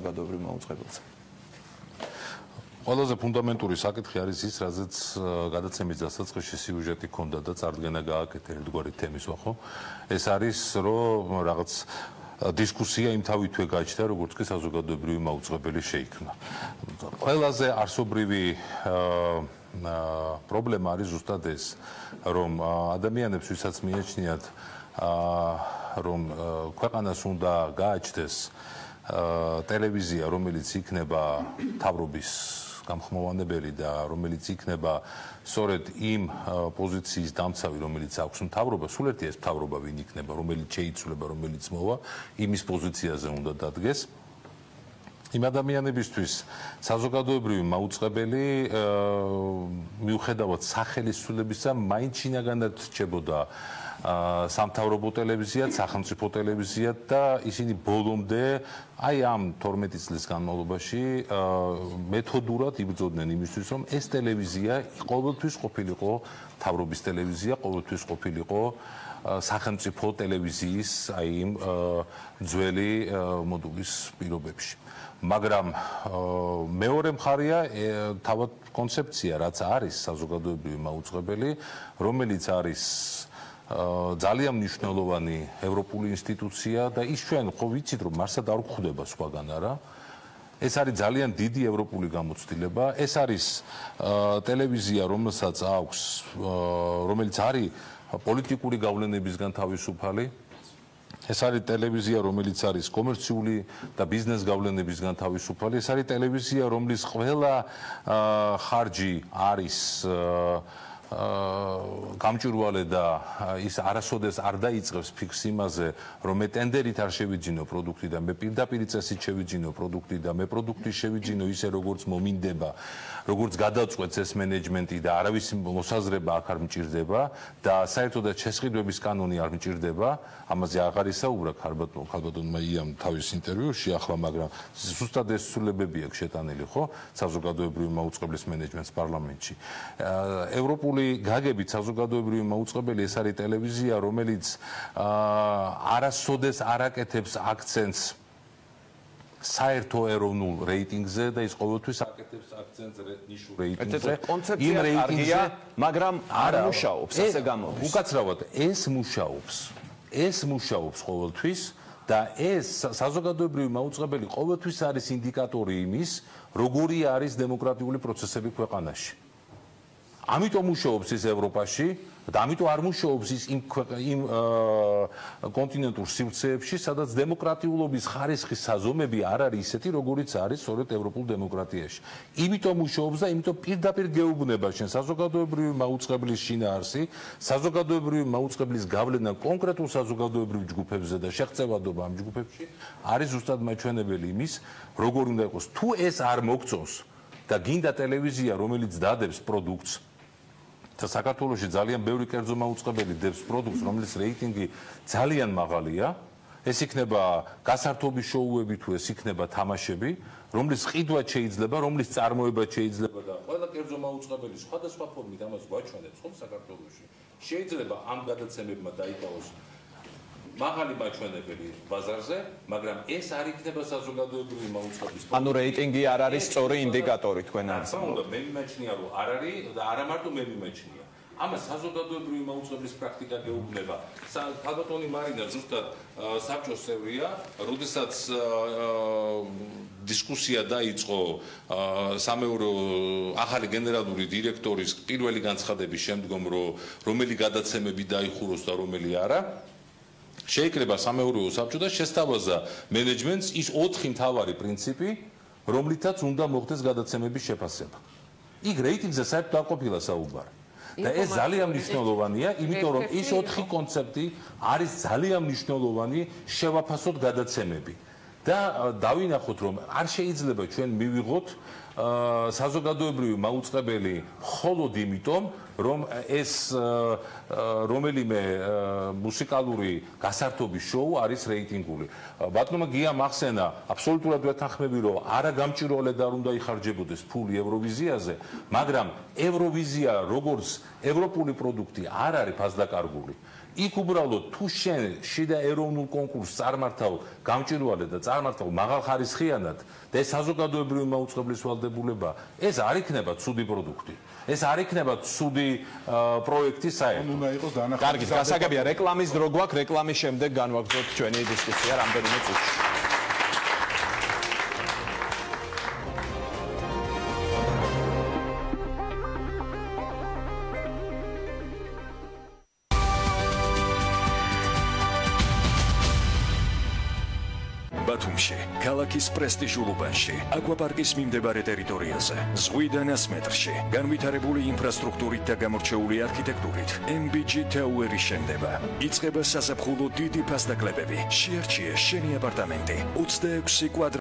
საზოგადოებრივ მაუწყებელზე. ყველაზე ფუნდამენტური საკითხი არის ის, რაზეც გადაცემის დასაწყისში სიუჟეტი ქონდა და წარდგენა გააკეთა ერთგვარი თემის ხო? ეს არის, რომ რაღაც დისკუსია იმ თავითვე გაჩნდა, როგორც კი საზოგადოებრივი მაუწყებელი შეიქმნა. ყველაზე არსობრივი პრობლემა არის ზუსტად ეს, რომ ადამიანებს ვისაც მიაჩნიათ, რომ ქვეყანას უნდა გააჩნდეს ტელევიზია, რომელიც იქნება მთავრობის გამხმოვანებელი და რომელიც იქნება სწორედ იმ პოზიციის დამცავი, რომელიც აქვს მთავრობა, სულ ერთი ეს მთავრობა ვინ იქნება, რომელიც შეიცვლება, რომელიც მოვა, იმის პოზიციაზე უნდა დადგეს. იმ ადამიანებისთვის საზოგადოებრივი მაუწყებელი მიუხედავად სახელისწვლებისა, მაინც შინაგანად რჩებოდა სამთავრობო ტელევიზიად, სახელმწიფო ტელევიზიად და ისინი ბოლომდე აი ამ 12 წლის განმავლობაში მეთოდურად იბრძოდნენ იმისთვის, რომ ეს ტელევიზია ყოველთვის ყოფილიყო მთავრობის ტელევიზია, ყოველთვის ყოფილიყო სახელმწიფო ტელევიზიის აი იმ ძველი მოდულის პირობებში. მაგრამ მეორე მხარეა თავად კონცეფცია, რაც არის საზოგადოებრივი მაუწყებელი, რომელიც არის ძალიან მნიშვნელოვანი ევროპული ინსტიტუცია და ის ჩვენ ხო ვიცით, რომ მარსად არ გვხვდება სხვაგან არა. ეს არის ძალიან დიდი ევროპული გამოცდილება. ეს არის ტელევიზია, რომელიც არის პოლიტიკური გავლენებისგან თავისუფალი. ეს არის ტელევიზია, რომელიც არის კომერციული და ბიზნეს გავლენებისგან თავისუფალი. ეს არის ტელევიზია, რომლის ყველა ხარჯი არის გამჭვირვალე და ის არასოდეს არ დაიწყებს ფიქს იმაზე, რომ მე ტენდერით არ შევიძინო პროდუქტი და მე პირდაპირ წესით შევიძინო პროდუქტი და მე პროდუქტი შევიძინო ისე როგორც მომინდება, როგორც გადაწყვეტს ეს მენეჯმენტი და არავის მოსაზრება აქ არ მჭირდება და საერთოდაც შესყიდვების კანონი არ მჭირდება, ამაზე აღარ ისაუბრა ქალბატონმა იამ თავის ინტერვიუში ახლა, მაგრამ ზუსტად ეს ცვლილებები აქვს შეტანილი, ხო, საზოგადოებრივი მაუწყებლის მენეჯმენტს პარლამენტში. ევროპული გაგებით საზოგადოებრივი მაუწყებელი ეს არის ტელევიზია, რომელიც არასოდეს არ აკეთებს აქცენტს საერთო ეროვნულ რეიტინგზე და ის ყოველთვის აკეთებს აქცენტს ნიშურ რეიტინგზე. იმ რეიტინგზე, მაგრამ არ მუშაობს, ასე გამოდის. უკაცრავად ეს მუშაობს ყოველთვის და ეს საზოგადოებრივი მაუწყებელი ყოველთვის არის ინდიკატორი იმის, როგორი არის დემოკრატიული პროცესები ქვეყანაში. ამიტომ მუშაობს ის ევროპაში და ამიტომ არ მუშაობს ის იმ კონტინენტურ სივრცეებში, სადაც დემოკრატიულობის ხარისხის საზომები არ არის ისეთი, როგორიც არის სწორედ ევროპულ დემოკრატიაში. იმიტომ მუშაობს და იმიტომ პირდაპირ გეუბნება შენ საზოგადოებრივი მაუწყებლის შინაარსი, საზოგადოებრივი მაუწყებლის გავლენა კონკრეტულ საზოგადოებრივ ჯგუფებზე და შეღწევადობა ამ ჯგუფებში არის ზუსტად მაჩვენებელი იმის, როგორ უნდა იყოს. თუ ეს არ მოგწონს და გინდა ტელევიზია, რომელიც დადებს პროდუქტს და საქართველოში ძალიან ბევრი კერძო მაუწყებელი დებს პროდუქტს, რომლის რეიტინგი ძალიან მაღალია, ეს იქნება გასართობი შოუები თუ ეს იქნება თამაშები, რომლის ყიდვაც შეიძლება, რომლის წარმოებაც შეიძლება და ყველა კერძო მაუწყებელი სხვადასხვა ფორმით ამას გვაჩვენებს ხო საქართველოში. შეიძლება ამ გადაცემებმა დაიკავოს მაღალი მაჩვენებელი ბაზარზე, მაგრამ ეს არ იქნება საზოგადოებრივი მაუწყებლის. ანუ რეიტინგი არ არის სწორი ინდიკატორი თქვენ არის. მე მიმაჩნია, რომ არ არის და არა მარტო მე მიმაჩნია. ამას საზოგადოებრივი მაუწყებლის პრაქტიკა გეუბნება. ქალბატონი მარინა ზუსტად საბჭოს წევრია, როდესაც დისკუსია დაიწყო სამეურო ახალი გენერალური დირექტორის პირველი განცხადების შემდგომ, რომელი გადაცემები დაიხუროს და რომელი არა. შეიკრება სამეურვეო საბჭო და შესთავაზა მენეჯმენტს ის 4 მთავარი პრინციპი, რომლითაც უნდა მოხდეს გადაცემების შეფასება. იქ რეიტინგზე საერთოდ არ ყოფილა საუბარი. და ეს ძალიან მნიშვნელოვანია, იმიტომ რომ ის 4 კონცეფტი არის ძალიან მნიშვნელოვანი შევაფასოთ გადაცემები. და დავინახოთ, რომ არ შეიძლება ჩვენ მივიღოთ საზოგადოებრივი მაუწყებელი მხოლოდ იმიტომ, რომ ეს რომელიმე მუსიკალური გასართობის შოუ არის რეიტინგული. ბატონმა გიამ ახსენა, აბსოლუტურად ვეთანხმები, რომ არა გამჭირვალედ არ უნდა იხარჯებოდეს ფული ევროვიზიაზე, მაგრამ ევროვიზია როგორც ევროპული პროდუქტი არ არის ფასდაკარგული. იქ უბრალოდ თუ შენ შიდა ეროვნულ კონკურსს წარმართავ გამჭვირვალე და წარმართავ მაღალ ხარისხიანად და ეს საზოგადოებრივი მაუწყებლის ვალდებულება, ეს არ იქნება ცუდი პროდუქტი. ეს არ იქნება ცუდი პროექტი საერთოდ. კარგი, გასაგებია, რეკლამის დრო გვაქვს, რეკლამის შემდეგ განვაგრძობთ ჩვენი დისკუსია რამდენიმე წუთში. ბათუმში, ქალაქის პრესტიჟულ უბანში, აკვაპარკის მიმდებარე ტერიტორიაზე, ზღვიდან 100 მეტრში, განვითარებული ინფრასტრუქტურით და გამორჩეული არქიტექტურით, MBG Tower-ი შენდება. იწყება საზაფხულო დიდი ფასდაკლებები. შეარჩიე შენი აპარტამენტი 26 კვადრატ